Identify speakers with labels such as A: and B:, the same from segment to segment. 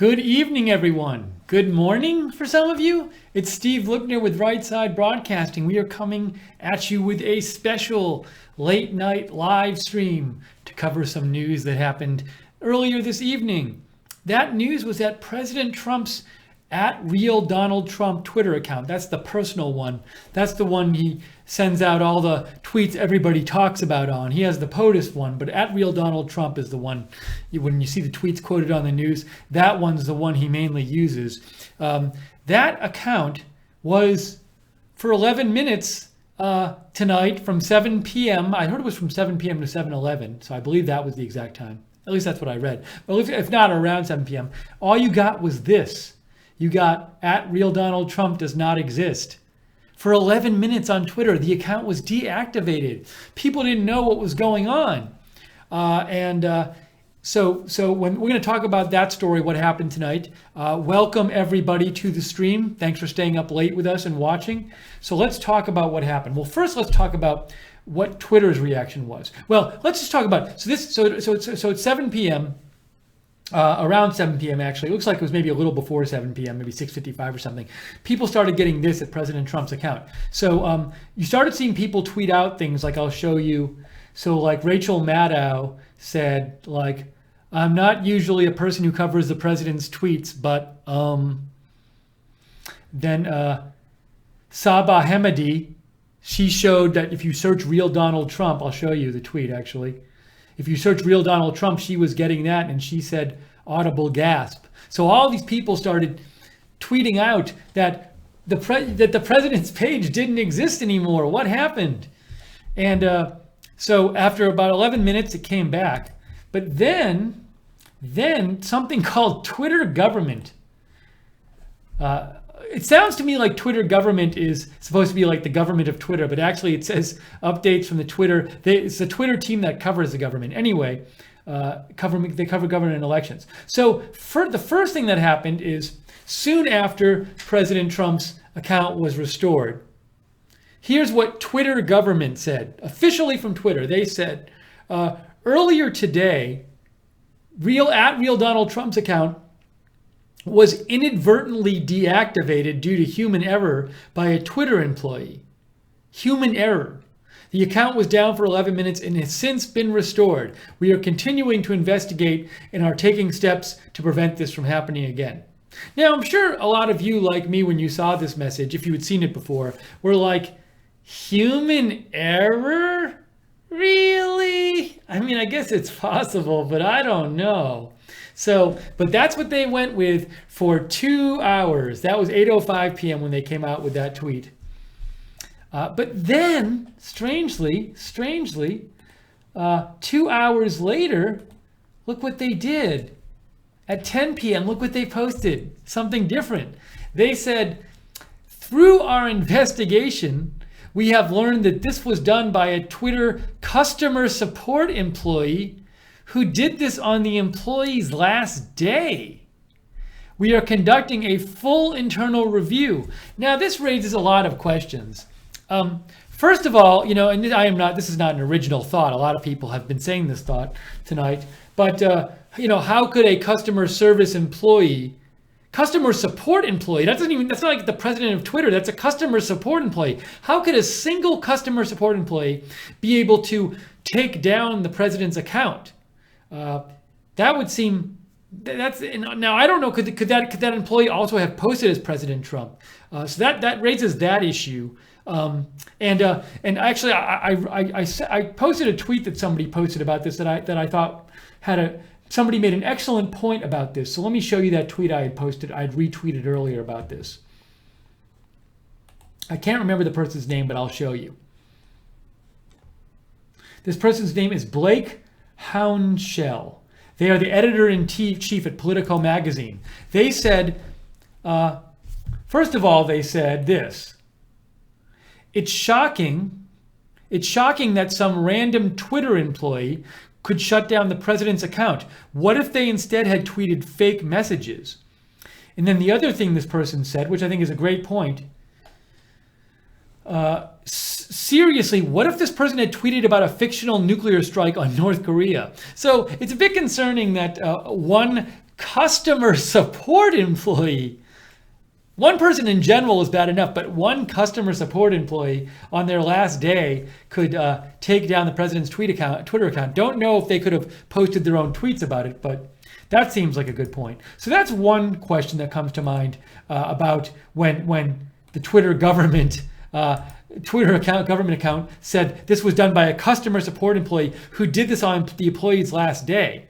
A: Good evening, everyone. Good morning for some of you. It's Steve Lipner with Right Side Broadcasting. We are coming at you with a special late night live stream to cover some news that happened earlier this evening. That news was that President Trump's @RealDonaldTrump Twitter account. That's the personal one. That's the one he sends out all the tweets everybody talks about on. He has the POTUS one, but @RealDonaldTrump is the one, when you see the tweets quoted on the news, that one's the one he mainly uses. That account was for 11 minutes tonight from 7 p.m. I heard it was from 7 p.m. to 7:11, so I believe that was the exact time. At least that's what I read. Well, if not around 7 p.m., all you got was this. You got @RealDonaldTrump does not exist. For 11 minutes on Twitter, the account was deactivated. People didn't know what was going on. So when we're going to talk about that story, what happened tonight. Welcome everybody to the stream. Thanks for staying up late with us and watching. So let's talk about what happened. Well, first let's talk about what Twitter's reaction was. Well, let's just talk about, so it's 7 p.m. Around 7 p.m. actually. It looks like it was maybe a little before 7 p.m., maybe 6:55 or something. People started getting this at President Trump's account. So you started seeing people tweet out things like, I'll show you. So like Rachel Maddow said, like, I'm not usually a person who covers the president's tweets, but then Sabah Hemedi, she showed that if you search real Donald Trump, I'll show you the tweet actually. If you search real Donald Trump, she was getting that, and she said audible gasp. So all these people started tweeting out that the president's page didn't exist anymore. What happened? And so after about 11 minutes, it came back. But then something called Twitter government. It sounds to me like Twitter government is supposed to be like the government of Twitter, but actually it says updates from the Twitter. It's the Twitter team that covers the government. Anyway, they cover government and elections. So the first thing that happened is soon after President Trump's account was restored, here's what Twitter government said, officially from Twitter. They said, earlier today, real Donald Trump's account was inadvertently deactivated due to human error by a Twitter employee. Human error. The account was down for 11 minutes and has since been restored. We are continuing to investigate and are taking steps to prevent this from happening again. Now, I'm sure a lot of you, like me, when you saw this message, if you had seen it before, were like, human error? Really? I mean, I guess it's possible, but I don't know. So, but that's what they went with for 2 hours. That was 8:05 p.m. when they came out with that tweet. But then, strangely, 2 hours later, look what they did. At 10 p.m., look what they posted. Something different. They said, through our investigation, we have learned that this was done by a Twitter customer support employee who did this on the employee's last day. We are conducting a full internal review. Now, this raises a lot of questions. First of all, and this is not an original thought. A lot of people have been saying this thought tonight. But, how could a customer support employee, that's not like the president of Twitter, that's a customer support employee. How could a single customer support employee be able to take down the president's account? That would seem, now I don't know, could that employee also have posted as President Trump? So that raises that issue. And actually I posted a tweet that somebody posted about this that I thought somebody made an excellent point about this. So let me show you that tweet I had retweeted earlier about this. I can't remember the person's name, but I'll show you. This person's name is Blake Hounshell. They are the editor-in-chief at Politico magazine. They said, first of all, they said this. It's shocking that some random Twitter employee could shut down the president's account. What if they instead had tweeted fake messages? And then the other thing this person said, which I think is a great point, seriously, what if this person had tweeted about a fictional nuclear strike on North Korea? So it's a bit concerning that one customer support employee. One person in general is bad enough, but one customer support employee on their last day could take down the president's Twitter account. Don't know if they could have posted their own tweets about it, but that seems like a good point. So that's one question that comes to mind about when the Twitter government government account said this was done by a customer support employee who did this on the employee's last day.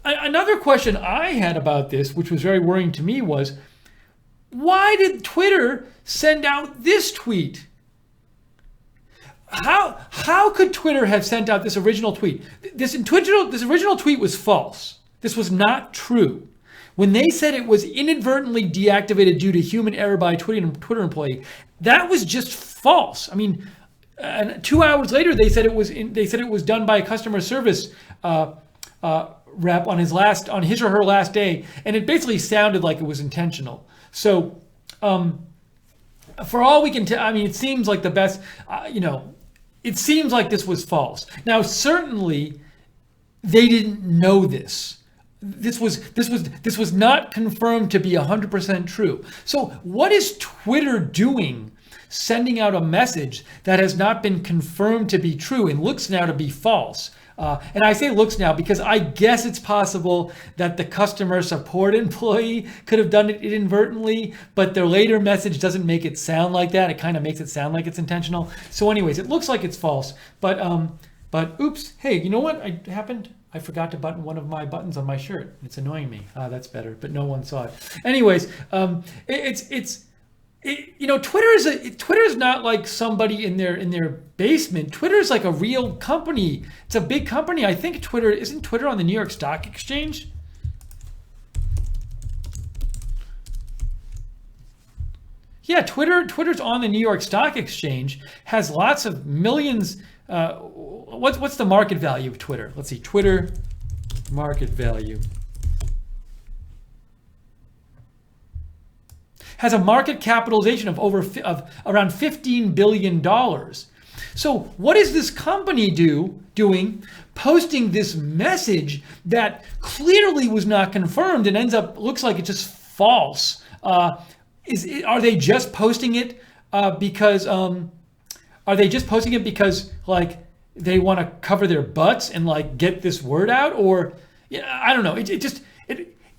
A: Another question I had about this, which was very worrying to me, was why did Twitter send out this tweet? How could Twitter have sent out this original tweet? This original tweet was false. This was not true. When they said it was inadvertently deactivated due to human error by a Twitter employee, that was just false. I mean, and 2 hours later they said it was done by a customer service rep on his or her last day, and it basically sounded like it was intentional. So, for all we can tell, I mean, it seems like the best, it seems like this was false. Now, certainly, they didn't know this. This was not confirmed to be 100% true. So, what is Twitter doing, sending out a message that has not been confirmed to be true and looks now to be false? And I say looks now because I guess it's possible that the customer support employee could have done it inadvertently, but their later message doesn't make it sound like that. It kind of makes it sound like it's intentional. So anyways, it looks like it's false, but oops, hey, you know what I forgot to button one of my buttons on my shirt. It's annoying me. That's better, but no one saw it. Anyways, Twitter is not like somebody in their basement. Twitter is like a real company. It's a big company. I think isn't Twitter on the New York Stock Exchange? Yeah, Twitter's on the New York Stock Exchange, has lots of millions. What's the market value of Twitter? Let's see, Twitter market value. Has a market capitalization of around $15 billion. So what is this company doing, posting this message that clearly was not confirmed and looks like it's just false? Are they just posting it because like they want to cover their butts and like get this word out? Or I don't know.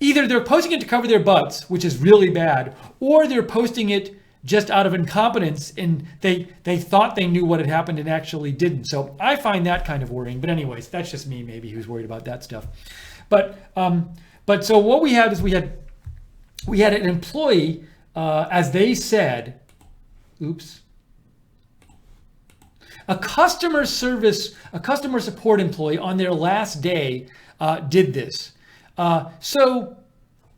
A: Either they're posting it to cover their butts, which is really bad, or they're posting it just out of incompetence and they thought they knew what had happened and actually didn't. So I find that kind of worrying. But anyways, that's just me maybe who's worried about that stuff. But so what we had is we had an employee, as they said, a customer support employee on their last day did this. So,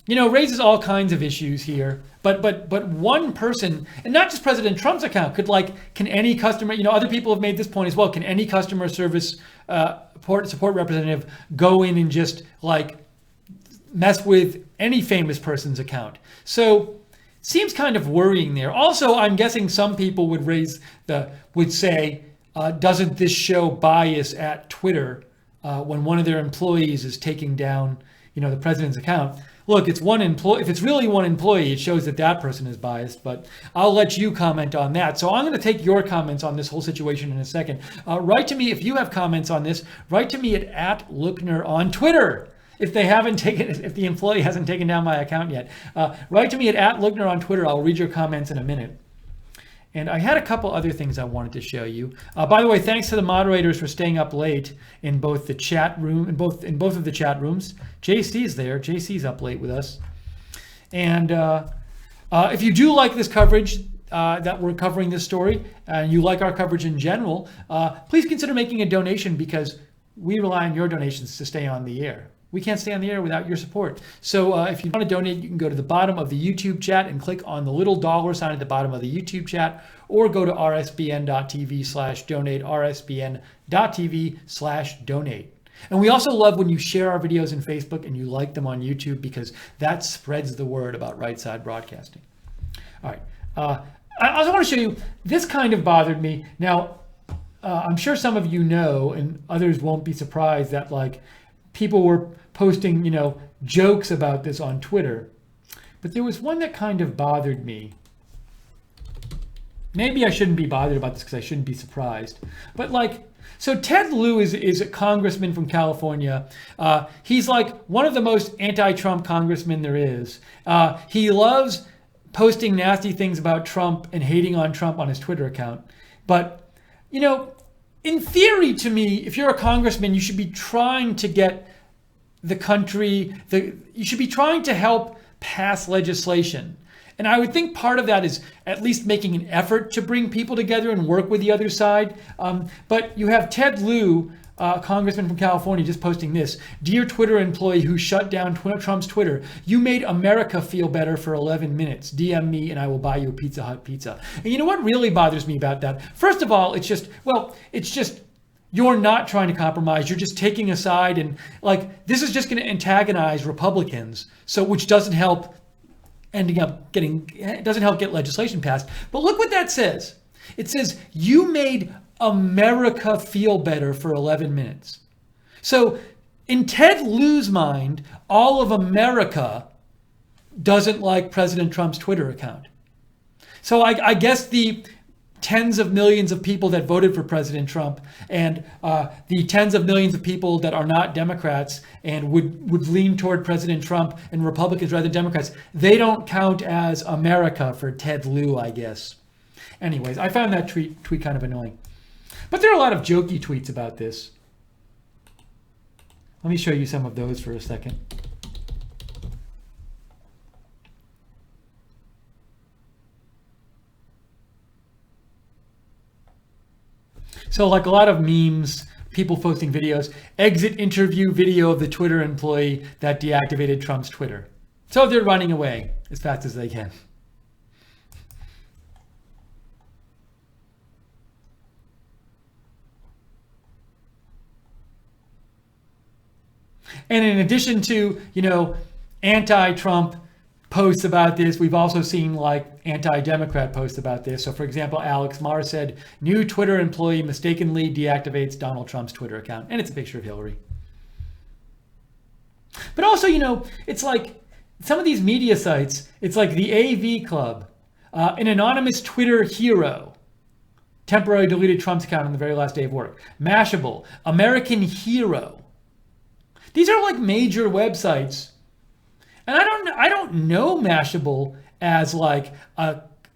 A: raises all kinds of issues here. But one person, and not just President Trump's account, can any customer, other people have made this point as well. Can any customer service support representative go in and just like mess with any famous person's account? So, seems kind of worrying there. Also, I'm guessing some people would say, doesn't this show bias at Twitter when one of their employees is taking down the president's account? Look, it's one employee. If it's really one employee, it shows that person is biased, but I'll let you comment on that. So I'm going to take your comments on this whole situation in a second. Write to me if you have comments on this. Write to me at @Lookner on Twitter. If the employee hasn't taken down my account yet, write to me at @Lookner on Twitter. I'll read your comments in a minute. And I had a couple other things I wanted to show you. By the way, thanks to the moderators for staying up late in both the chat room, in both of the chat rooms. JC's there. JC's up late with us. And if you do like this coverage that we're covering this story, and you like our coverage in general, please consider making a donation because we rely on your donations to stay on the air. We can't stay on the air without your support. So if you want to donate, you can go to the bottom of the YouTube chat and click on the little dollar sign at the bottom of the YouTube chat, or go to rsbn.tv/donate, rsbn.tv/donate. And we also love when you share our videos in Facebook and you like them on YouTube because that spreads the word about Right Side Broadcasting. All right. I also want to show you, this kind of bothered me. Now, I'm sure some of you know, and others won't be surprised that like people were posting, jokes about this on Twitter, but there was one that kind of bothered me. Maybe I shouldn't be bothered about this because I shouldn't be surprised. But like, so Ted Lieu is a congressman from California. He's like one of the most anti-Trump congressmen there is. He loves posting nasty things about Trump and hating on Trump on his Twitter account. But, you know, in theory, to me, if you're a congressman, you should be trying to get the country, you should be trying to help pass legislation. And I would think part of that is at least making an effort to bring people together and work with the other side. But you have Ted Lieu, congressman from California, just posting this. Dear Twitter employee who shut down Trump's Twitter, you made America feel better for 11 minutes. DM me and I will buy you a Pizza Hut pizza. And you know what really bothers me about that? First of all, it's just you're not trying to compromise. You're just taking a side, and like this is just going to antagonize Republicans. So which doesn't help doesn't help get legislation passed. But look what that says. It says you made America feel better for 11 minutes. So in Ted Lieu's mind, all of America doesn't like President Trump's Twitter account. So I guess the tens of millions of people that voted for President Trump and the tens of millions of people that are not Democrats and would lean toward President Trump and Republicans rather than Democrats, they don't count as America for Ted Lieu, I guess. Anyways, I found that tweet kind of annoying. But there are a lot of jokey tweets about this. Let me show you some of those for a second. So like a lot of memes, people posting videos, exit interview video of the Twitter employee that deactivated Trump's Twitter. So they're running away as fast as they can. And in addition to, anti-Trump posts about this, we've also seen like anti-Democrat posts about this. So for example, Alex Marr said, new Twitter employee mistakenly deactivates Donald Trump's Twitter account. And it's a picture of Hillary. But also, it's like some of these media sites, it's like the AV Club, an anonymous Twitter hero, temporarily deleted Trump's account on the very last day of work. Mashable, American Hero. These are like major websites. And I don't know Mashable as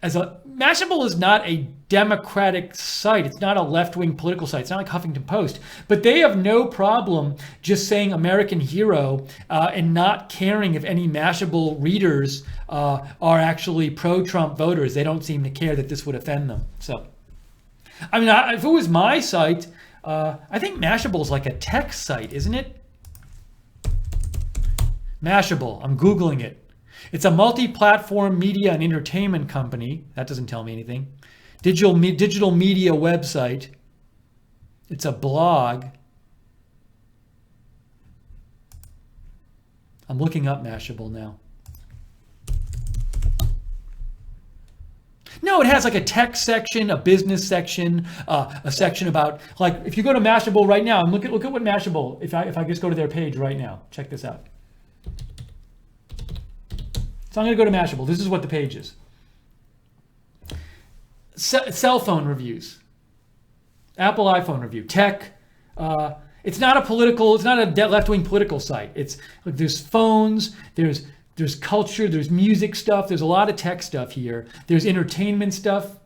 A: Mashable is not a Democratic site. It's not a left-wing political site. It's not like Huffington Post. But they have no problem just saying American Hero and not caring if any Mashable readers are actually pro-Trump voters. They don't seem to care that this would offend them. So, I mean, if it was my site, I think Mashable is like a tech site, isn't it? Mashable, I'm Googling it. It's a multi-platform media and entertainment company. That doesn't tell me anything. Digital media website. It's a blog. I'm looking up Mashable now. No, it has like a tech section, a business section, a section about, like, if you go to Mashable right now, and look at what Mashable, if I just go to their page right now, check this out. So I'm going to go to Mashable. This is what the page is. Cell phone reviews. Apple iPhone review. Tech. It's not a left-wing political site. It's like there's phones, there's culture, there's music stuff, there's a lot of tech stuff here. There's entertainment stuff.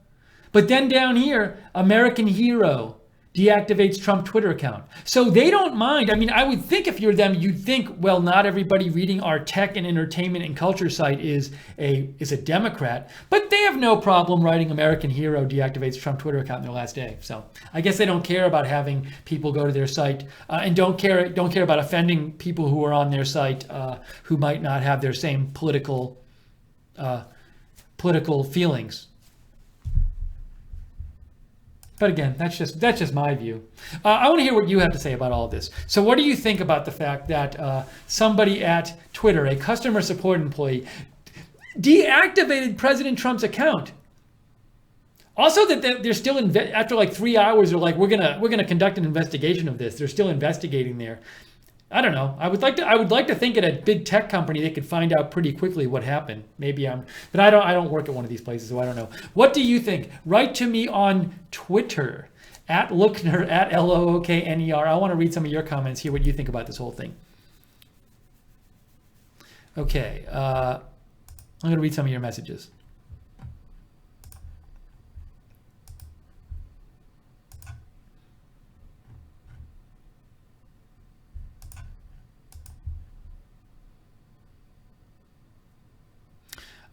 A: But then down here, American Hero deactivates Trump Twitter account. So they don't mind. I mean, I would think if you're them, you'd think, well, not everybody reading our tech and entertainment and culture site is a Democrat, but they have no problem writing American Hero deactivates Trump Twitter account in their last day. So I guess they don't care about having people go to their site and don't care about offending people who are on their site who might not have their same political feelings. But again, that's just my view. I want to hear what you have to say about all of this. So what do you think about the fact that somebody at Twitter, a customer support employee, deactivated President Trump's account? Also that they're still, after like 3 hours, they're like, we're gonna conduct an investigation of this. They're still investigating there. I don't know. I would like to think at a big tech company they could find out pretty quickly what happened. But I don't work at one of these places, so I don't know. What do you think? Write to me on Twitter at Lookner at LOOKNER. I want to read some of your comments, hear what you think about this whole thing. Okay, I'm going to read some of your messages.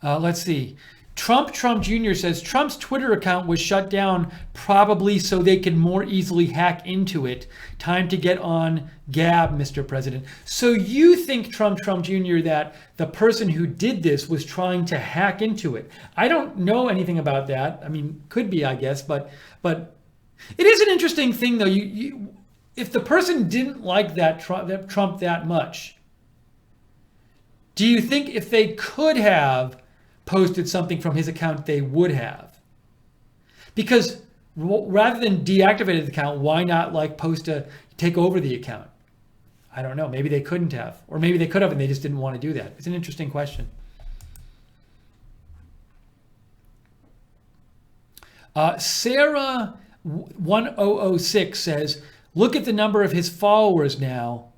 A: Let's see. Trump Jr. says Trump's Twitter account was shut down probably so they could more easily hack into it. Time to get on Gab, Mr. President. So you think Trump Jr. that the person who did this was trying to hack into it? I don't know anything about that. I mean, could be, I guess, but it is an interesting thing though. If the person didn't like that Trump that much, do you think if they could have posted something from his account, they would have? Because rather than deactivate the account, why not take over the account? I don't know. Maybe they couldn't have, or maybe they could have and they just didn't want to do that. It's an interesting question. Sarah 1006 says, look at the number of his followers now.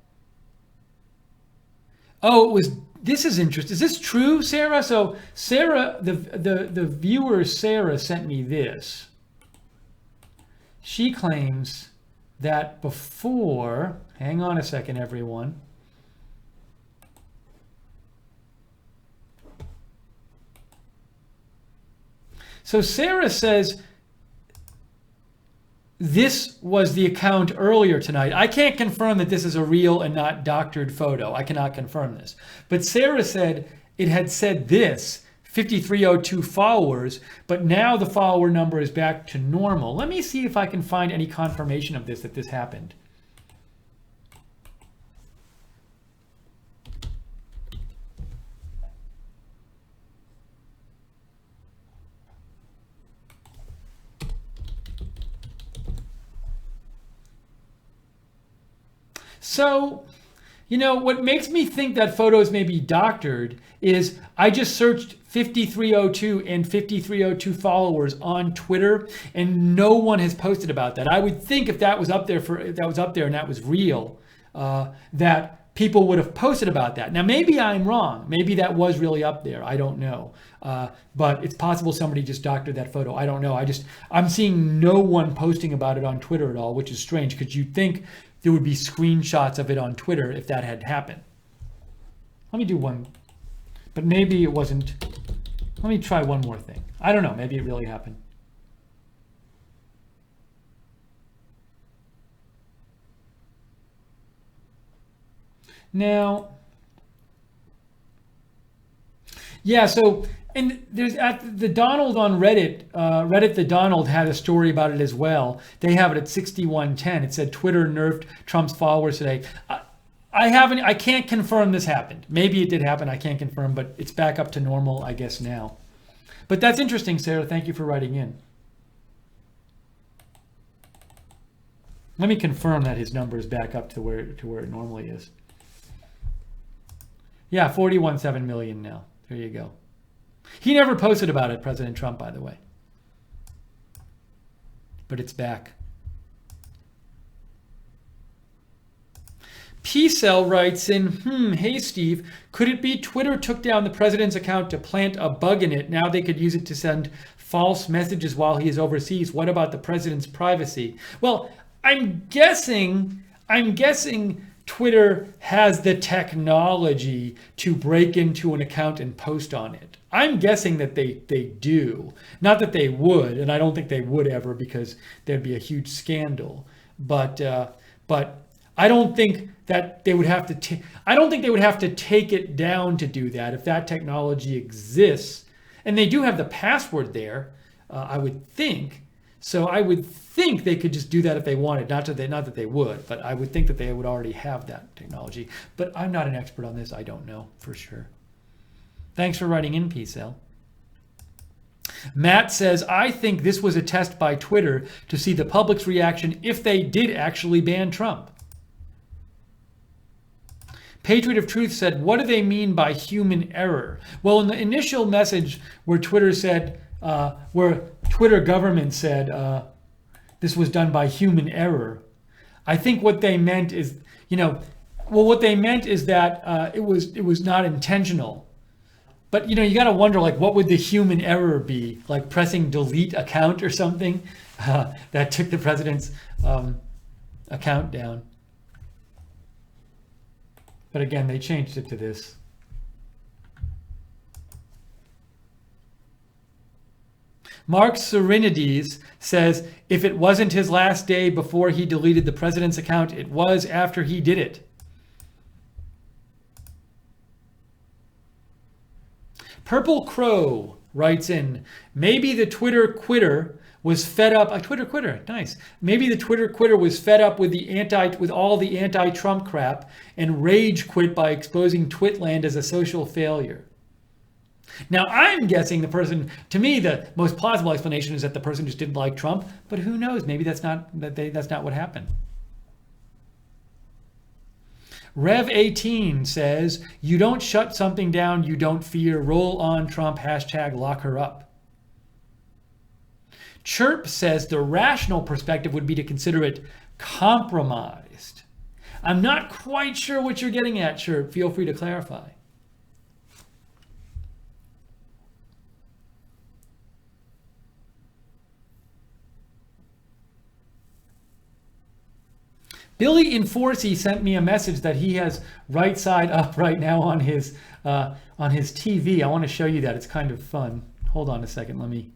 A: Oh, this is interesting. Is this true, Sarah? So Sarah, the viewer Sarah sent me this. She claims that before, hang on a second, everyone. So Sarah says this was the account earlier tonight. I can't confirm that this is a real and not doctored photo. I cannot confirm this. But Sarah said it had said this, 5302 followers, but now the follower number is back to normal. Let me see if I can find any confirmation of this, that this happened. So, you know, what makes me think that photos may be doctored is I just searched 5302 and 5302 followers on Twitter, and no one has posted about that. I would think if that was up there and that was real, that people would have posted about that. Now, maybe I'm wrong. Maybe that was really up there. I don't know. But it's possible somebody just doctored that photo. I don't know. I'm seeing no one posting about it on Twitter at all, which is strange because you'd think there would be screenshots of it on Twitter if that had happened. Let me do one, but maybe it wasn't. Let me try one more thing. I don't know, maybe it really happened. Now, yeah, so, and there's at the Donald on Reddit, Reddit the Donald had a story about it as well. They have it at 6110. It said Twitter nerfed Trump's followers today. I can't confirm this happened. Maybe it did happen, I can't confirm, but it's back up to normal, I guess, now. But that's interesting, Sarah. Thank you for writing in. Let me confirm that his number is back up to where it normally is. Yeah, 41.7 million now. There you go. He never posted about it, President Trump, by the way. But it's back. P-Cell writes in, hey Steve, could it be Twitter took down the president's account to plant a bug in it? Now they could use it to send false messages while he is overseas. What about the president's privacy? Well, I'm guessing Twitter has the technology to break into an account and post on it. I'm guessing that they do. Not that they would, and I don't think they would ever because there'd be a huge scandal. But I don't think that they would have to. I don't think they would have to take it down to do that if that technology exists, and they do have the password there. I would think. So I would think they could just do that if they wanted. Not that they would, but I would think that they would already have that technology. But I'm not an expert on this. I don't know for sure. Thanks for writing in, P-Cell. Matt says, I think this was a test by Twitter to see the public's reaction if they did actually ban Trump. Patriot of Truth said, what do they mean by human error? Well, in the initial message where Twitter said, where Twitter government said this was done by human error, I think what they meant is, what they meant is that it was not intentional. But you got to wonder, like, what would the human error be? Like pressing delete account or something that took the president's account down. But again, they changed it to this. Mark Serenides says, if it wasn't his last day before he deleted the president's account, it was after he did it. Purple Crow writes in, maybe the Twitter quitter was fed up. A Twitter quitter, nice. Maybe the Twitter quitter was fed up with all the anti-Trump crap and rage quit by exposing Twitland as a social failure. Now I'm guessing to me, the most plausible explanation is that the person just didn't like Trump, but who knows? Maybe that's not what happened. Rev 18 says, you don't shut something down you don't fear. Roll on Trump, hashtag lock her up. Chirp says the rational perspective would be to consider it compromised. I'm not quite sure what you're getting at, Chirp. Feel free to clarify. Billy Inforcy sent me a message that he has right side up right now on his TV. I want to show you that. It's kind of fun. Hold on a second.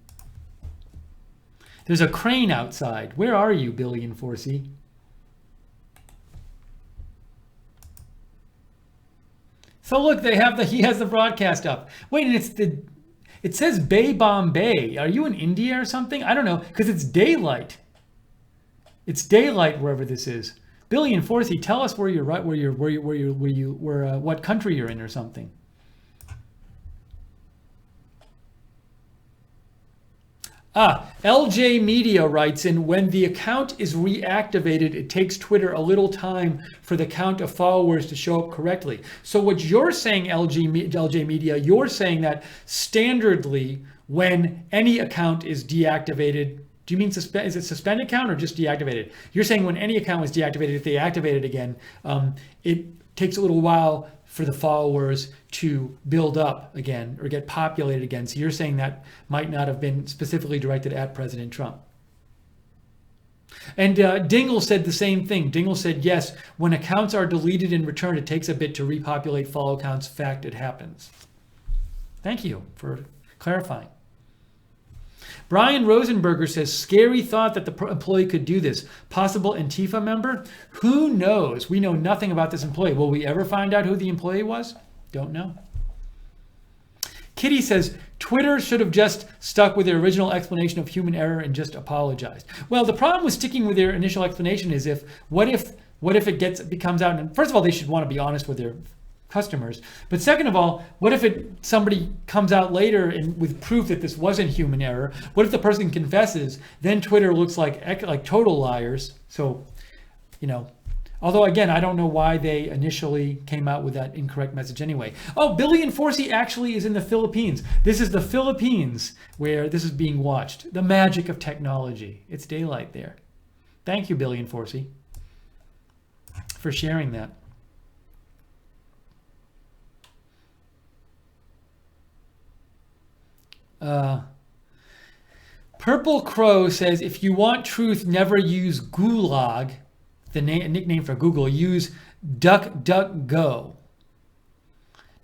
A: There's a crane outside. Where are you, Billy Inforcy? So look, he has the broadcast up. Wait, and it says Bay Bombay. Are you in India or something? I don't know, because it's daylight. It's daylight wherever this is. Billy and Forsey, tell us what country you're in or something. LJ Media writes in, when the account is reactivated, it takes Twitter a little time for the count of followers to show up correctly. So what you're saying, LJ Media, you're saying that standardly, when any account is deactivated, do you mean is it suspended account or just deactivated? You're saying when any account was deactivated, if they activate it again, it takes a little while for the followers to build up again or get populated again. So you're saying that might not have been specifically directed at President Trump. And Dingle said the same thing. Dingle said, yes, when accounts are deleted and returned, it takes a bit to repopulate follow counts. Fact, it happens. Thank you for clarifying. Brian Rosenberger says, scary thought that the employee could do this. Possible Antifa member? Who knows? We know nothing about this employee. Will we ever find out who the employee was? Don't know. Kitty says, Twitter should have just stuck with their original explanation of human error and just apologized. Well, the problem with sticking with their initial explanation is what if it becomes out, and first of all, they should want to be honest with their customers. But second of all, what if somebody comes out later and with proof that this wasn't human error? What if the person confesses? Then Twitter looks like total liars. So, although again, I don't know why they initially came out with that incorrect message anyway. Oh, Billy and Forsey actually is in the Philippines. This is the Philippines where this is being watched. The magic of technology. It's daylight there. Thank you, Billy and Forsey, for sharing that. Purple Crow says, if you want truth, never use Gulag, the nickname for Google, use DuckDuckGo.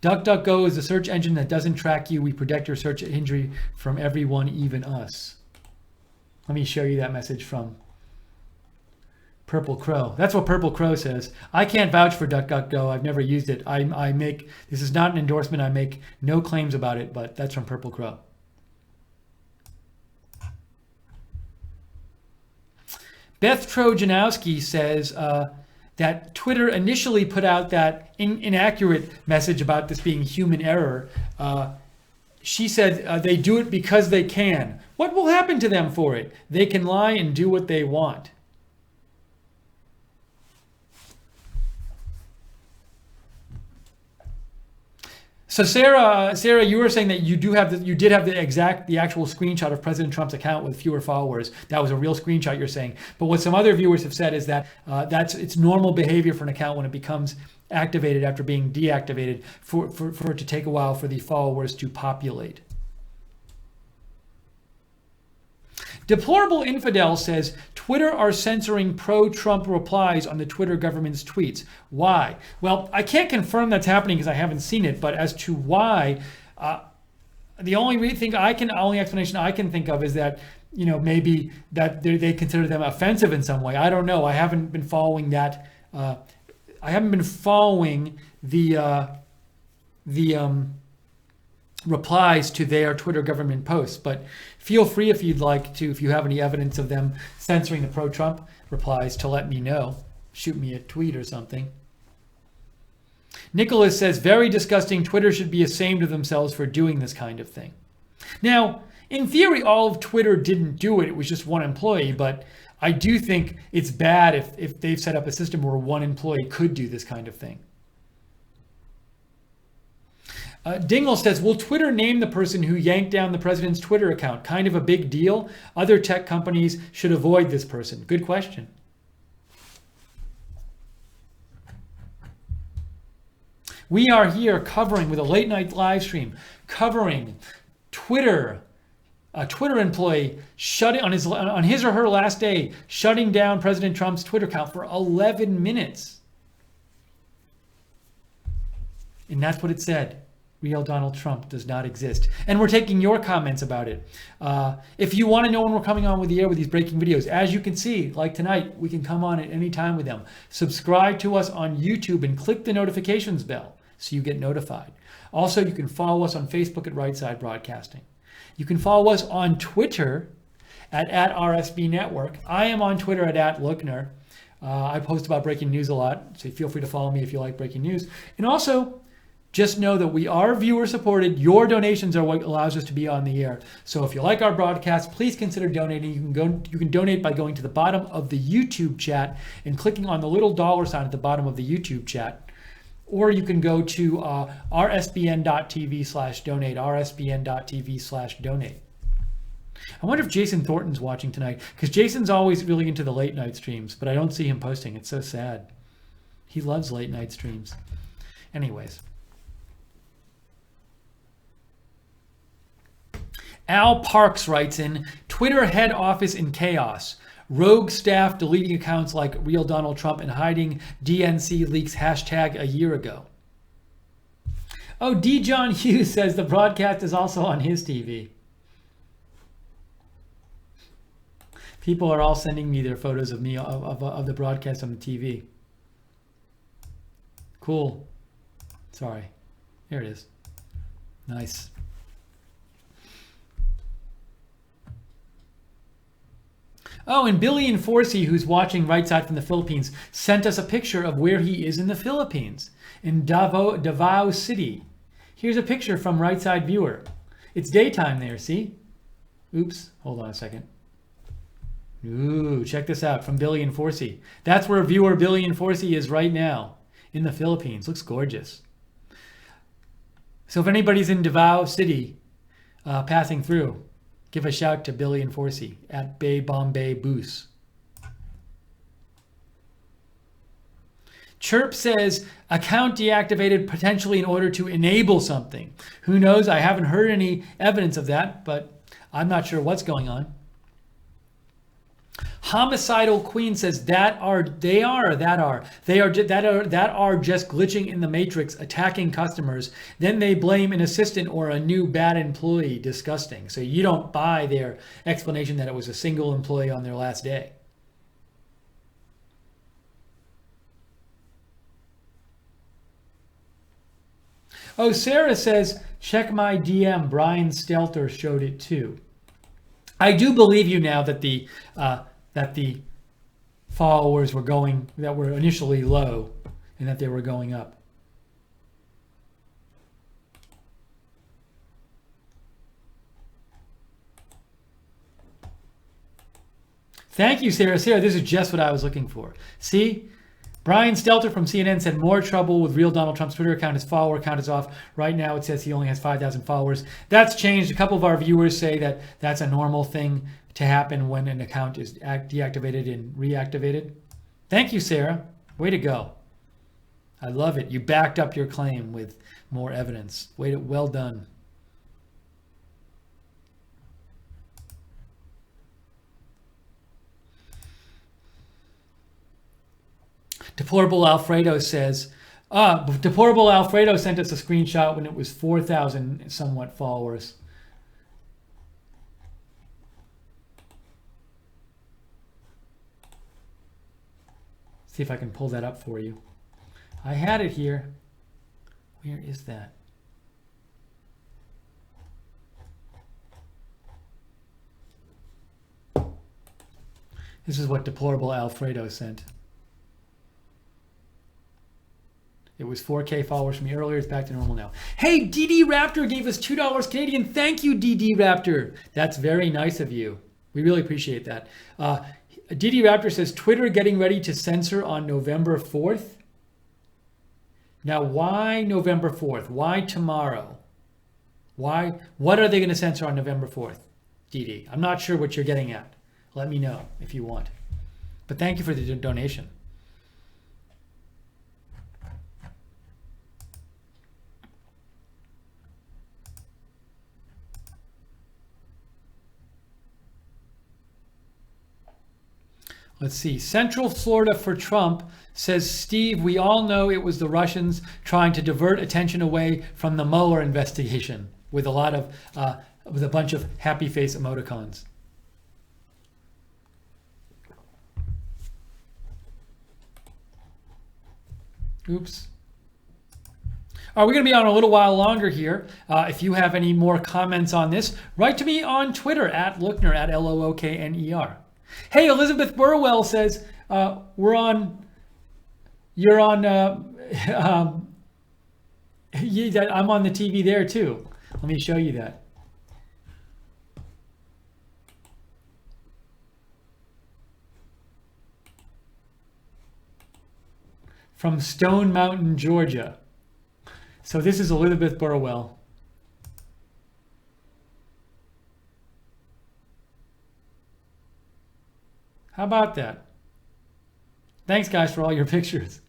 A: DuckDuckGo is a search engine that doesn't track you. We protect your search injury from everyone, even us. Let me show you that message from Purple Crow. That's what Purple Crow says. I can't vouch for DuckDuckGo. I've never used it. This is not an endorsement. I make no claims about it, but that's from Purple Crow. Beth Trojanowski says that Twitter initially put out that inaccurate message about this being human error. She said they do it because they can. What will happen to them for it? They can lie and do what they want. So Sarah, you were saying that you did have the actual screenshot of President Trump's account with fewer followers. That was a real screenshot, you're saying. But what some other viewers have said is that it's normal behavior for an account when it becomes activated after being deactivated for it to take a while for the followers to populate. Deplorable Infidel says Twitter are censoring pro-Trump replies on the Twitter government's tweets. Why? Well, I can't confirm that's happening because I haven't seen it, but as to why, the only explanation I can think of is that, you know, maybe that they consider them offensive in some way. I don't know. I haven't been following that. I haven't been following the replies to their Twitter government posts, but feel free if you'd like to, if you have any evidence of them censoring the pro-Trump replies, to let me know. Shoot me a tweet or something. Nicholas says, very disgusting. Twitter should be ashamed of themselves for doing this kind of thing. Now, in theory, all of Twitter didn't do it. It was just one employee, but I do think it's bad if they've set up a system where one employee could do this kind of thing. Dingle says, will Twitter name the person who yanked down the president's Twitter account? Kind of a big deal. Other tech companies should avoid this person. Good question. We are here covering with a late night live stream, covering Twitter, a Twitter employee shutting on his or her last day, shutting down President Trump's Twitter account for 11 minutes. And that's what it said. Real Donald Trump does not exist. And we're taking your comments about it. If you want to know when we're coming on with the air with these breaking videos, as you can see, like tonight, we can come on at any time with them. Subscribe to us on YouTube and click the notifications bell so you get notified. Also, you can follow us on Facebook at Right Side Broadcasting. You can follow us on Twitter at RSB Network. I am on Twitter at Lookner. I post about breaking news a lot, so feel free to follow me if you like breaking news. And also, just know that we are viewer supported. Your donations are what allows us to be on the air. So if you like our broadcast, please consider donating. You can donate by going to the bottom of the YouTube chat and clicking on the little $ at the bottom of the YouTube chat. Or you can go to rsbn.tv/donate, rsbn.tv/donate. I wonder if Jason Thornton's watching tonight, because Jason's always really into the late night streams, but I don't see him posting. It's so sad. He loves late night streams. Anyways. Al Parks writes in, Twitter head office in chaos. Rogue staff deleting accounts like Real Donald Trump and hiding DNC leaks hashtag a year ago. Oh, D. John Hughes says the broadcast is also on his TV. People are all sending me their photos of me, of the broadcast on the TV. Cool. Sorry. Here it is. Nice. Oh, and Billy Enforcey, who's watching Right Side from the Philippines, sent us a picture of where he is in the Philippines, in Davao City. Here's a picture from Right Side Viewer. It's daytime there, see? Oops, hold on a second. Ooh, check this out from Billy Enforcey. That's where viewer Billy Enforcey is right now, in the Philippines. Looks gorgeous. So if anybody's in Davao City passing through, give a shout to Billy Enforcey at Bay Bombay Boos. Chirp says, account deactivated potentially in order to enable something. Who knows? I haven't heard any evidence of that, but I'm not sure what's going on. Homicidal Queen says that are just glitching in the matrix, attacking customers. Then they blame an assistant or a new bad employee. Disgusting. So you don't buy their explanation that it was a single employee on their last day. Oh, Sarah says, check my DM. Brian Stelter showed it too. I do believe you now that the followers were initially low and that they were going up. Thank you, Sarah. Sarah, this is just what I was looking for. See, Brian Stelter from CNN said more trouble with real Donald Trump's Twitter account. His follower count is off. Right now it says he only has 5,000 followers. That's changed. A couple of our viewers say that that's a normal thing to happen when an account is deactivated and reactivated. Thank you, Sarah. Way to go. I love it. You backed up your claim with more evidence. Well done. Deplorable Alfredo says, Deplorable Alfredo sent us a screenshot when it was 4,000 somewhat followers. See if I can pull that up for you. I had it here. Where is that? This is what Deplorable Alfredo sent. It was 4K followers from me earlier. It's back to normal now. Hey, DD Raptor gave us $2 Canadian. Thank you, DD Raptor. That's very nice of you. We really appreciate that. DD Raptor says, Twitter getting ready to censor on November 4th. Now, why November 4th? Why tomorrow? Why? What are they going to censor on November 4th, DD? I'm not sure what you're getting at. Let me know if you want. But thank you for the donation. Let's see. Central Florida for Trump says, Steve, we all know it was the Russians trying to divert attention away from the Mueller investigation with a bunch of happy face emoticons. Oops. We're going to be on a little while longer here. If you have any more comments on this, write to me on Twitter at Lookner, at Lookner. Hey, Elizabeth Burwell says, you're on, I'm on the TV there too. Let me show you that. From Stone Mountain, Georgia. So this is Elizabeth Burwell. How about that? Thanks, guys, for all your pictures.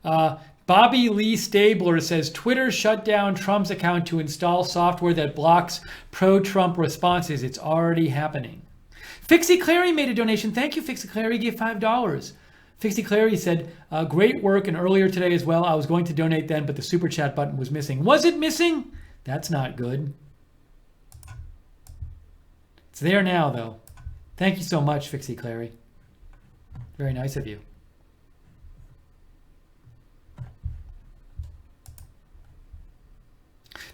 A: Bobby Lee Stabler says, Twitter shut down Trump's account to install software that blocks pro-Trump responses. It's already happening. Fixie Clary made a donation. Thank you, Fixie Clary. Gave $5. Fixie Clary said, great work, and earlier today as well. I was going to donate then, but the super chat button was missing. Was it missing? That's not good. It's there now, though. Thank you so much, Fixie Clary. Very nice of you.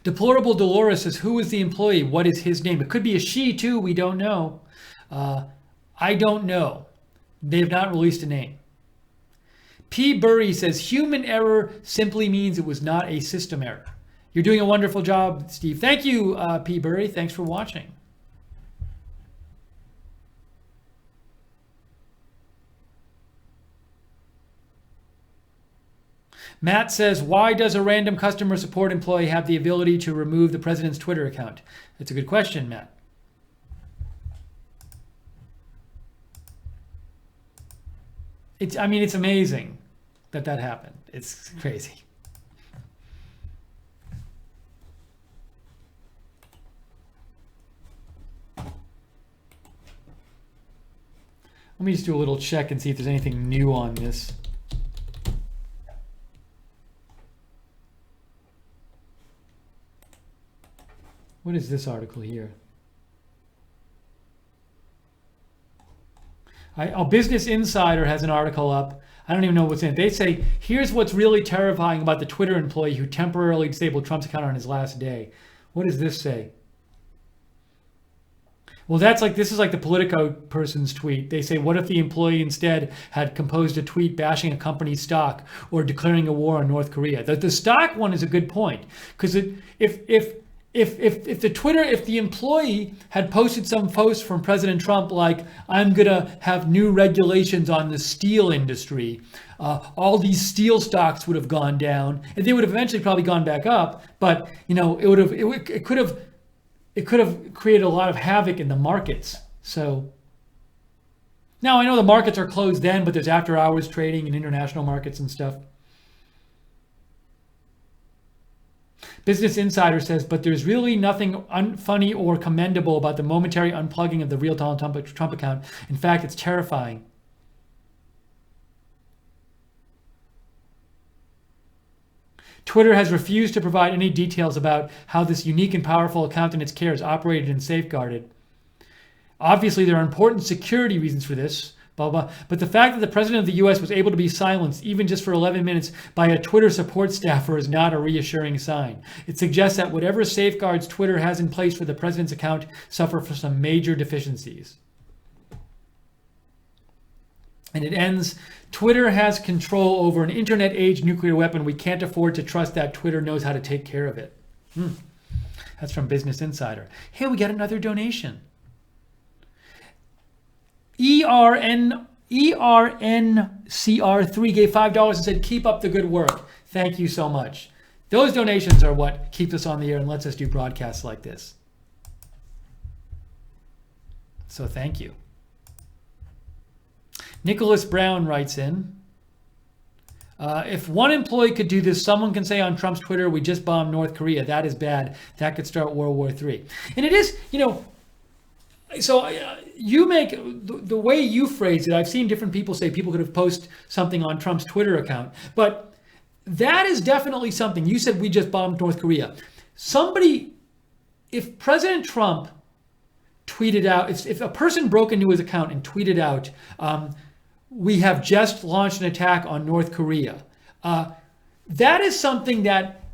A: Deplorable Dolores says, who is the employee? What is his name? It could be a she, too. We don't know. I don't know. They have not released a name. P. Burry says, human error simply means it was not a system error. You're doing a wonderful job, Steve. Thank you, P. Burry. Thanks for watching. Matt says, why does a random customer support employee have the ability to remove the president's Twitter account? That's a good question, Matt. It's amazing that happened. It's crazy. Let me just do a little check and see if there's anything new on this. What is this article here? Business Insider has an article up. I don't even know what's in it. They say, here's what's really terrifying about the Twitter employee who temporarily disabled Trump's account on his last day. What does this say? Well, this is like the Politico person's tweet. They say, what if the employee instead had composed a tweet bashing a company's stock or declaring a war on North Korea? The stock one is a good point, because if the employee had posted some post from President Trump like, I'm gonna have new regulations on the steel industry, all these steel stocks would have gone down, and they would have eventually probably gone back up. But it could have created a lot of havoc in the markets. So now I know the markets are closed then, but there's after hours trading in international markets and stuff. Business Insider says, but there's really nothing funny or commendable about the momentary unplugging of the real Donald Trump account. In fact, it's terrifying. Twitter has refused to provide any details about how this unique and powerful account in its care is operated and safeguarded. Obviously, there are important security reasons for this, blah, blah. But the fact that the president of the US was able to be silenced, even just for 11 minutes, by a Twitter support staffer is not a reassuring sign. It suggests that whatever safeguards Twitter has in place for the president's account suffer from some major deficiencies. And it ends, Twitter has control over an internet-age nuclear weapon. We can't afford to trust that Twitter knows how to take care of it. That's from Business Insider. Hey, we got another donation. ERNCR3 gave $5 and said, keep up the good work. Thank you so much. Those donations are what keeps us on the air and lets us do broadcasts like this. So thank you. Nicholas Brown writes in, if one employee could do this, someone can say on Trump's Twitter, we just bombed North Korea. That is bad. That could start World War III. And it is, so you make, the way you phrase it, I've seen different people say people could have posted something on Trump's Twitter account. But that is definitely something. You said we just bombed North Korea. If President Trump tweeted out, if a person broke into his account and tweeted out, we have just launched an attack on North Korea, that is something that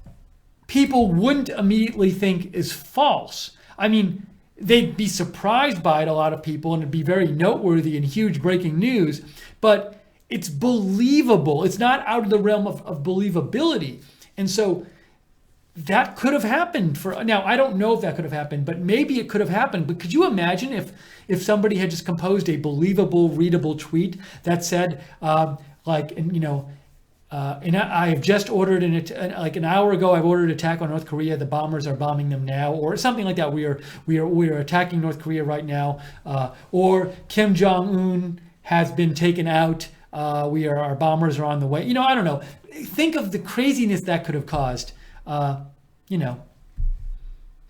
A: people wouldn't immediately think is false. I mean, they'd be surprised by it, a lot of people, and it'd be very noteworthy and huge breaking news, but it's believable. It's not out of the realm of believability. And so that could have happened. Now, I don't know if that could have happened, but maybe it could have happened. But could you imagine if somebody had just composed a believable, readable tweet that said, I have just ordered like an hour ago, I've ordered an attack on North Korea. The bombers are bombing them now, or something like that. We are attacking North Korea right now, or Kim Jong-un has been taken out. Our bombers are on the way. I don't know. Think of the craziness that could have caused.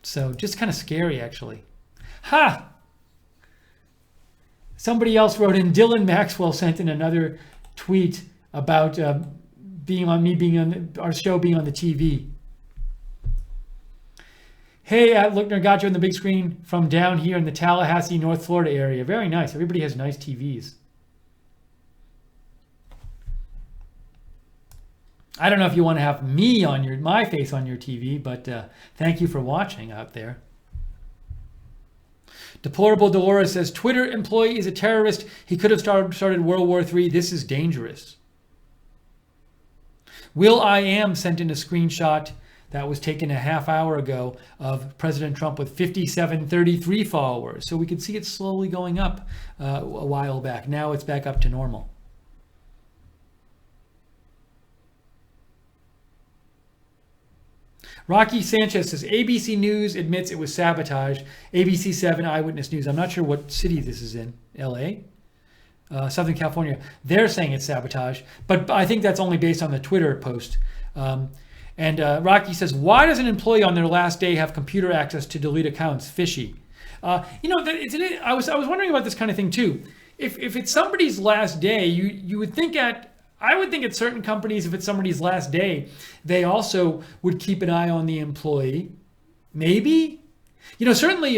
A: So just kind of scary, actually. Somebody else wrote in, Dylan Maxwell sent in another tweet about being on our show being on the TV. Hey, Lookner, got you on the big screen from down here in the Tallahassee, North Florida area. Very nice. Everybody has nice TVs. I don't know if you want to have me on my face on your TV, but thank you for watching out there. Deplorable Dolores says, Twitter employee is a terrorist. He could have started World War III. This is dangerous. Will I Am sent in a screenshot that was taken a half hour ago of President Trump with 5733 followers. So we could see it slowly going up a while back. Now it's back up to normal. Rocky Sanchez says, ABC News admits it was sabotage. ABC 7 Eyewitness News. I'm not sure what city this is in. LA? Southern California. They're saying it's sabotage, but I think that's only based on the Twitter post. And Rocky says, why does an employee on their last day have computer access to delete accounts? Fishy. I was wondering about this kind of thing too. If it's somebody's last day, you would think I would think at certain companies, if it's somebody's last day, they also would keep an eye on the employee. Maybe? Certainly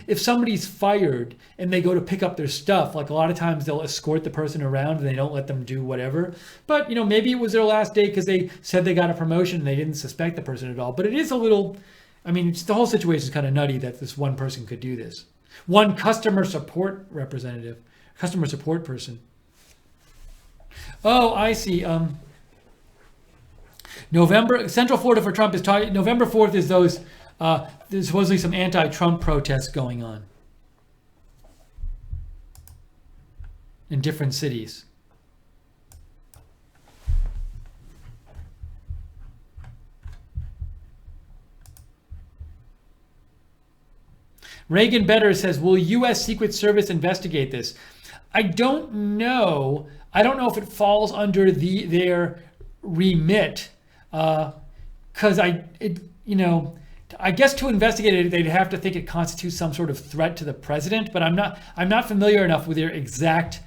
A: if somebody's fired and they go to pick up their stuff, like a lot of times they'll escort the person around and they don't let them do whatever. But, maybe it was their last day because they said they got a promotion and they didn't suspect the person at all. But it is a little, the whole situation is kind of nutty that this one person could do this. One customer support representative, customer support person. Oh, I see. Central Florida for Trump is talking. November 4th is those. There's supposedly some anti-Trump protests going on in different cities. Reagan Better says, will U.S. Secret Service investigate this? I don't know. I don't know if it falls under their remit, because I guess to investigate it, they'd have to think it constitutes some sort of threat to the president. But I'm not familiar enough with their exact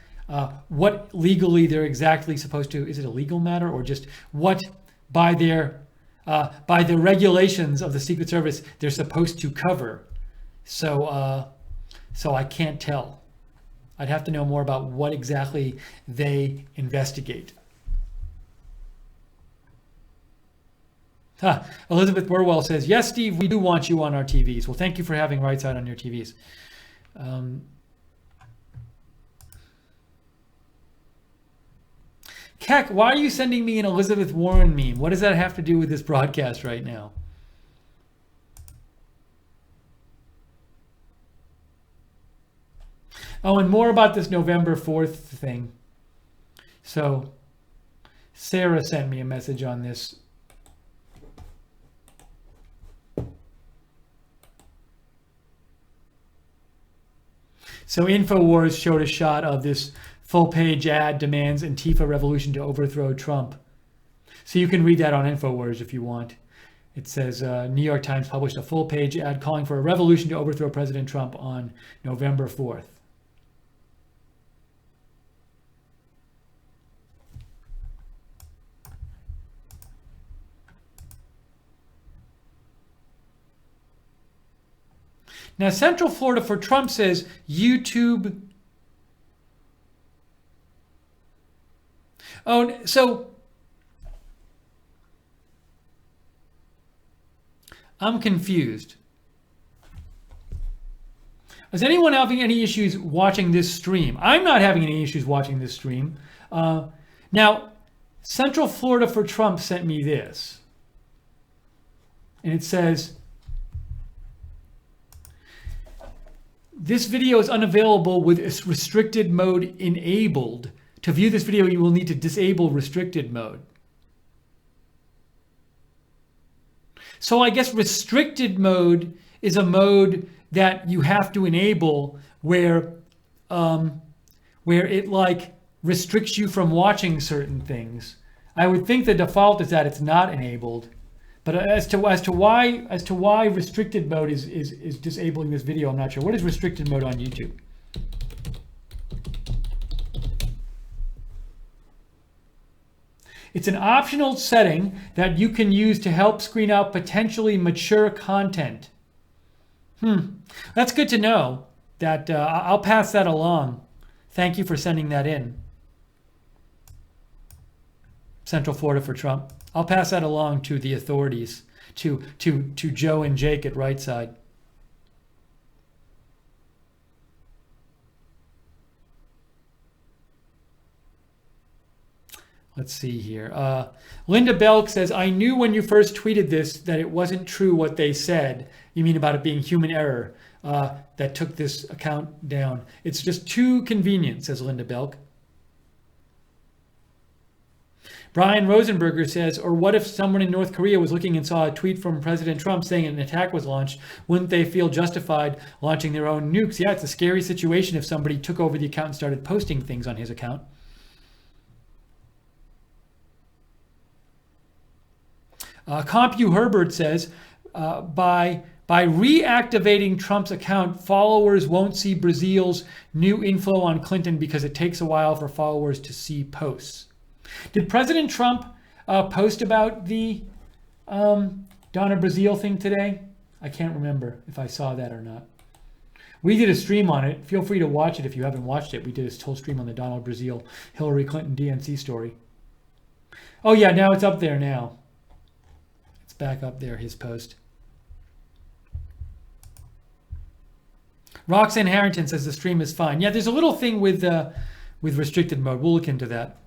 A: what legally they're exactly supposed to. Is it a legal matter or just what by the regulations of the Secret Service they're supposed to cover? So I can't tell. I'd have to know more about what exactly they investigate. Elizabeth Burwell says, yes, Steve, we do want you on our TVs. Well, thank you for having Right Side on your TVs. Keck, why are you sending me an Elizabeth Warren meme? What does that have to do with this broadcast right now? Oh, and more about this November 4th thing. So Sarah sent me a message on this. So InfoWars showed a shot of this full-page ad demands Antifa revolution to overthrow Trump. So you can read that on InfoWars if you want. It says New York Times published a full-page ad calling for a revolution to overthrow President Trump on November 4th. Now, Central Florida for Trump says YouTube. Oh, so I'm confused. Is anyone having any issues watching this stream? I'm not having any issues watching this stream. Now, Central Florida for Trump sent me this. And it says, this video is unavailable with restricted mode enabled. To view this video, you will need to disable restricted mode. So I guess restricted mode is a mode that you have to enable where it like restricts you from watching certain things. I would think the default is that it's not enabled. But as to why restricted mode is disabling this video, I'm not sure. What is restricted mode on YouTube? It's an optional setting that you can use to help screen out potentially mature content. That's good to know. That I'll pass that along. Thank you for sending that in. Central Florida for Trump. I'll pass that along to the authorities, to Joe and Jake at Right Side. Let's see here. Linda Belk says, I knew when you first tweeted this that it wasn't true what they said. You mean about it being human error that took this account down. It's just too convenient, says Linda Belk. Brian Rosenberger says, or what if someone in North Korea was looking and saw a tweet from President Trump saying an attack was launched? Wouldn't they feel justified launching their own nukes? Yeah, it's a scary situation if somebody took over the account and started posting things on his account. CompU Herbert says, by reactivating Trump's account, followers won't see Brazil's new inflow on Clinton because it takes a while for followers to see posts. Did President Trump post about the Donna Brazil thing today? I can't remember if I saw that or not. We did a stream on it. Feel free to watch it if you haven't watched it. We did a whole stream on the Donald Brazil, Hillary Clinton DNC story. Oh yeah, now it's up there now. It's back up there, his post. Roxanne Harrington says the stream is fine. Yeah, there's a little thing with restricted mode. We'll look into that.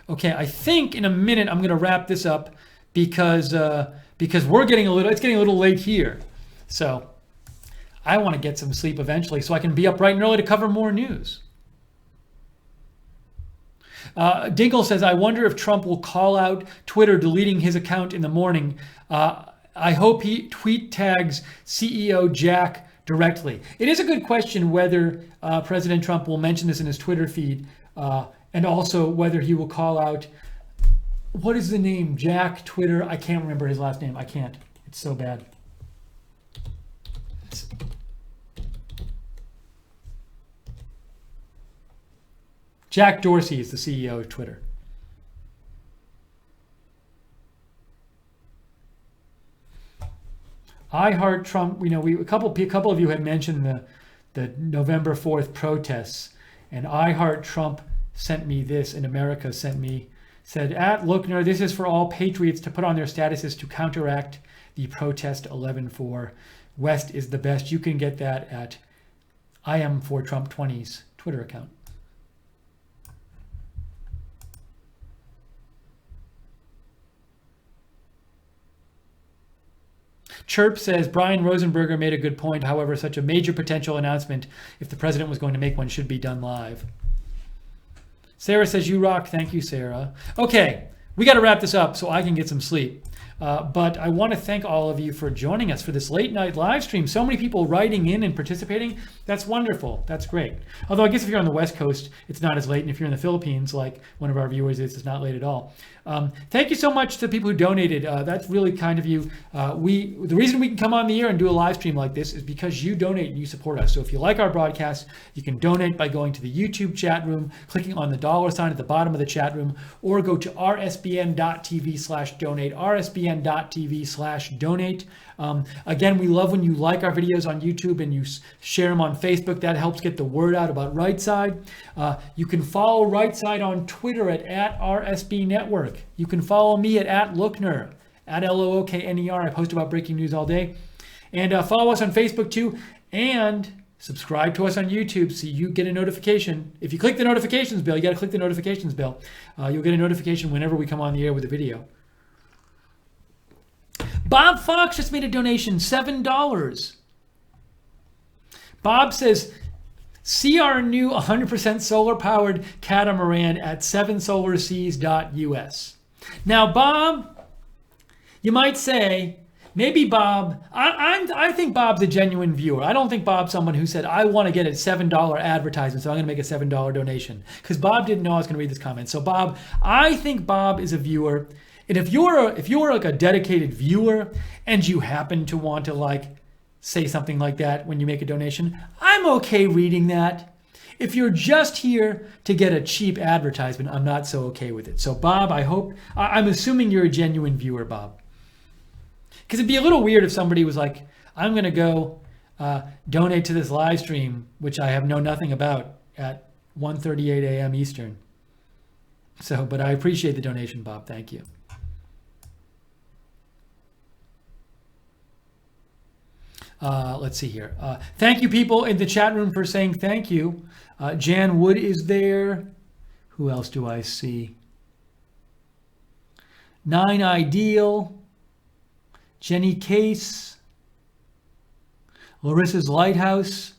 A: Okay, I think in a minute I'm going to wrap this up because we're getting it's getting a little late here. So I want to get some sleep eventually so I can be up bright and early to cover more news. Dinkle says, I wonder if Trump will call out Twitter deleting his account in the morning. I hope he tweet tags CEO Jack directly. It is a good question whether President Trump will mention this in his Twitter feed, and also whether he will call out, what is the name? Jack Twitter. I can't remember his last name. I can't. It's so bad. Jack Dorsey is the CEO of Twitter. I heart Trump. You know, a couple of you had mentioned the November 4th protests, and I heart Trump sent me this, and America said, at Lookner, this is for all patriots to put on their statuses to counteract the protest 11-4. West is the best. You can get that at I am for Trump 20's Twitter account. Chirp says, Brian Rosenberger made a good point. However, such a major potential announcement, if the president was going to make one, should be done live. Sarah says, you rock. Thank you, Sarah. Okay, we got to wrap this up so I can get some sleep. But I want to thank all of you for joining us for this late night live stream. So many people writing in and participating. That's wonderful. That's great. Although I guess if you're on the West Coast, it's not as late. And if you're in the Philippines, like one of our viewers is, it's not late at all. Thank you so much to the people who donated. That's really kind of you. The reason we can come on the air and do a live stream like this is because you donate and you support us. So if you like our broadcast, you can donate by going to the YouTube chat room, clicking on the $ at the bottom of the chat room, or go to rsbn.tv/donate, rsbn.tv/donate. Again, we love when you like our videos on YouTube and you share them on Facebook. That helps get the word out about Right Side. You can follow Right Side on Twitter at RSB Network. You can follow me at Lookner, at LOOKNER. I post about breaking news all day. And follow us on Facebook too. And subscribe to us on YouTube so you get a notification. If you click the notifications bell, you got to click the notifications bell. You'll get a notification whenever we come on the air with a video. Bob Fox just made a donation, $7. Bob says, see our new 100% solar-powered catamaran at 7solarseas.us. Now, Bob, you might say, maybe Bob, I think Bob's a genuine viewer. I don't think Bob's someone who said, I want to get a $7 advertisement, so I'm going to make a $7 donation. Because Bob didn't know I was going to read this comment. So Bob, I think Bob is a viewer. And if you're like a dedicated viewer and you happen to want to like say something like that when you make a donation, I'm okay reading that. If you're just here to get a cheap advertisement, I'm not so okay with it. So Bob, I'm assuming you're a genuine viewer, Bob. Because it'd be a little weird if somebody was like, I'm going to go donate to this live stream, which I know nothing about, at 1:38 a.m. Eastern. So, but I appreciate the donation, Bob. Thank you. Let's see here. Thank you, people in the chat room, for saying thank you. Jan Wood is there. Who else do I see? Nine Ideal. Jenny Case. Larissa's Lighthouse.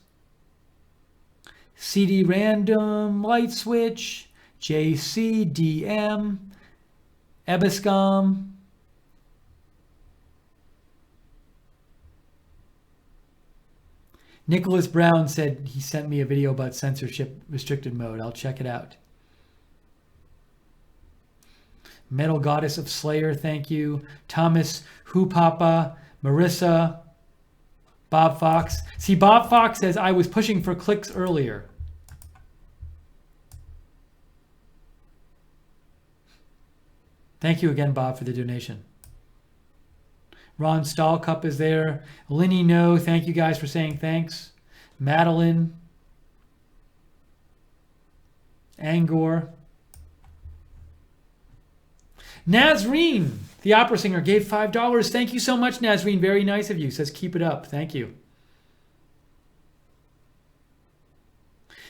A: CD Random. Light Switch. JC. DM. Ebiscom. Nicholas Brown said he sent me a video about censorship restricted mode. I'll check it out. Metal Goddess of Slayer, thank you. Thomas Hoopapa, Marissa, Bob Fox. See, Bob Fox says I was pushing for clicks earlier. Thank you again, Bob, for the donation. Ron Stahlcup is there. Linny No, thank you guys for saying thanks. Madeline. Angor. Nazreen, the opera singer, gave $5. Thank you so much, Nazreen. Very nice of you. Says keep it up. Thank you.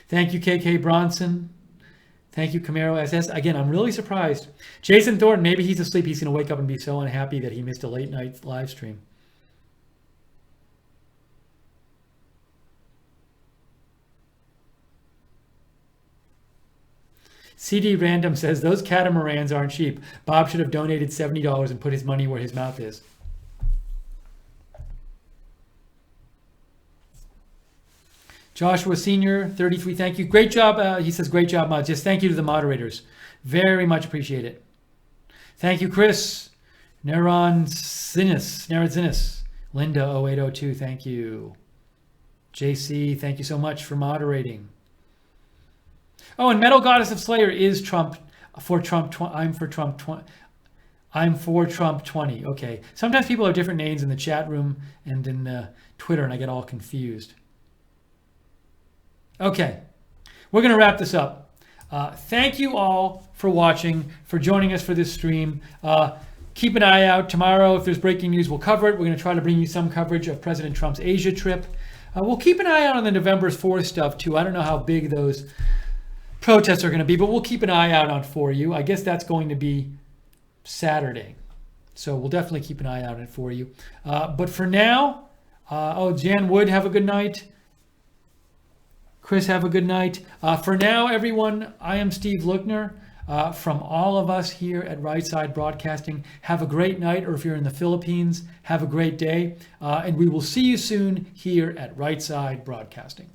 A: Thank you, KK Bronson. Thank you, Camaro SS. Again, I'm really surprised. Jason Thornton, maybe he's asleep. He's going to wake up and be so unhappy that he missed a late night live stream. CD Random says, those catamarans aren't cheap. Bob should have donated $70 and put his money where his mouth is. Joshua Senior, 33, thank you. Great job. He says, great job, Mod. Just thank you to the moderators. Very much appreciate it. Thank you, Chris. Neradzinus. Linda 0802, thank you. JC, thank you so much for moderating. Oh, and Metal Goddess of Slayer is Trump for Trump. I'm for Trump 20. I'm for Trump 20. Okay. Sometimes people have different names in the chat room and in Twitter, and I get all confused. Okay. We're going to wrap this up. Thank you all for watching, for joining us for this stream. Keep an eye out. Tomorrow, if there's breaking news, we'll cover it. We're going to try to bring you some coverage of President Trump's Asia trip. We'll keep an eye out on the November 4th stuff, too. I don't know how big those protests are going to be, but we'll keep an eye out on for you. I guess that's going to be Saturday. So we'll definitely keep an eye out on it for you. But for now, Jan Wood, have a good night. Chris, have a good night. For now, everyone, I am Steve Lookner. From all of us here at Right Side Broadcasting, have a great night, or if you're in the Philippines, have a great day. And we will see you soon here at Right Side Broadcasting.